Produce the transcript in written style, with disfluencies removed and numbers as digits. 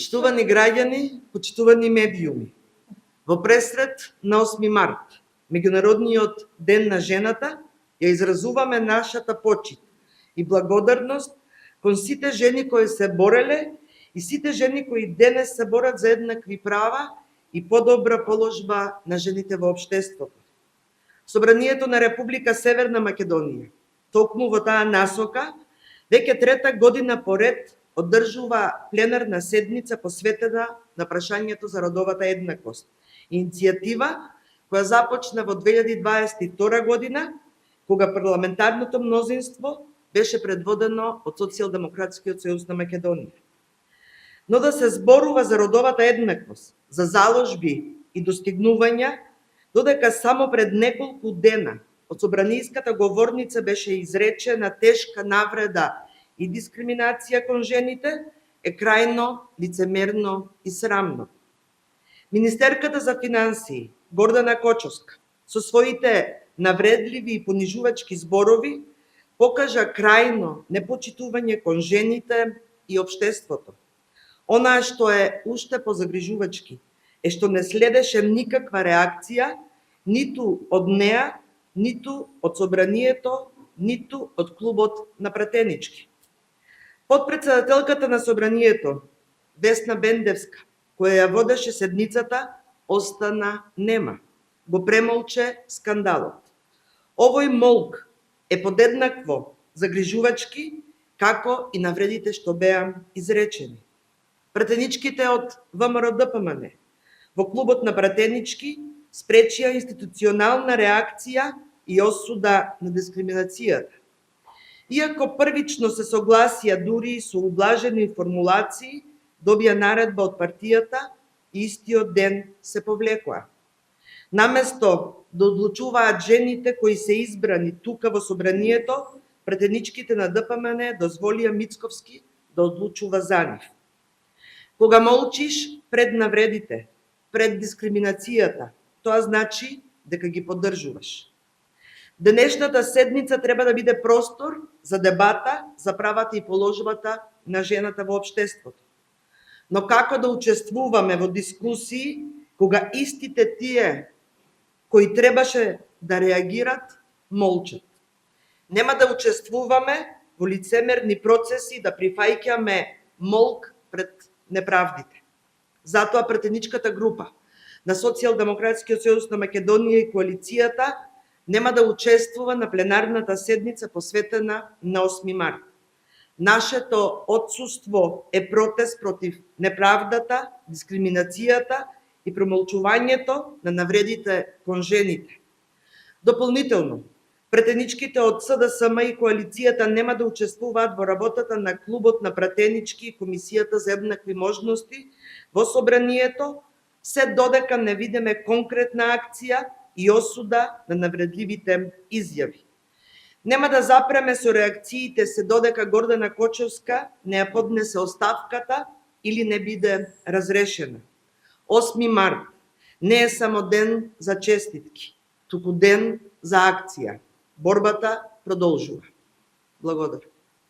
Почитувани граѓани, почитувани медиуми, во пресред на 8 март, Меѓународниот ден на жената, ја изразуваме нашата почит и благодарност кон сите жени кои се бореле и сите жени кои денес се борат за еднакви права и подобра положба на жените во општеството. Собранието на Република Северна Македонија, токму во таа насока, веќе трета година поред одржува пленарна седница посветена на прашањето за родовата еднаквост. Иницијатива која започна во 2022 година, кога парламентарното мнозинство беше предводено од Социјалдемократскиот сојуз на Македонија. Но да се зборува за родовата еднаквост, за заложби и достигнувања, додека само пред неколку дена од собранијската говорница беше изречена тешка навреда и дискриминација кон жените, е крајно лицемерно и срамно. Министерката за финансии Гордана Кочовска со своите навредливи и понижувачки зборови покажа крајно непочитување кон жените и општеството. Онаа што е уште позагрижувачки е што не следеше никаква реакција ниту од неа, ниту од собранието, ниту од клубот на пратенички. Подпредседателката на собранието, Весна Бендевска, која ја водеше седницата, остана нема. Го премолче скандалот. Овој молк е подеднакво загрижувачки како и навредите што беа изречени. Пратеничките од ВМРО-ДПМН во клубот на пратенички спречија институционална реакција и осуда на дискриминацијата. Иако првично се согласија дури со ублажени формулации, добија наредба од партијата и истиот ден се повлекоа. Наместо да одлучуваат жените кои се избрани тука во собранието, пратеничките на ДПМН дозволија Мицковски да одлучува за нив. Кога молчиш пред навредите, пред дискриминацијата, тоа значи дека ги поддржуваш. Денешната седница треба да биде простор за дебата за правата и положбата на жената во општеството. Но како да учествуваме во дискусии кога истите тие кои требаше да реагират, молчат? Нема да учествуваме во лицемерни процеси да прифаќаме молк пред неправдите. Затоа пратеничката група на Социјалдемократскиот сојуз на Македонија и коалицијата нема да учествува на пленарната седница посветена на 8 март. Нашето отсуство е протест против неправдата, дискриминацијата и промолчувањето на навредите кон жените. Дополнително, пратеничките од СДСМ и коалицијата нема да учествуваат во работата на клубот на пратенички и Комисијата за еднакви можности во собранието, се додека не видиме конкретна акција и осуда на навредливите изјави. Нема да запреме со реакциите се додека Гордана Кочовска не ја поднесе оставката или не биде разрешена. 8 март не е само ден за честитки, туку ден за акција. Борбата продолжува. Благодарам.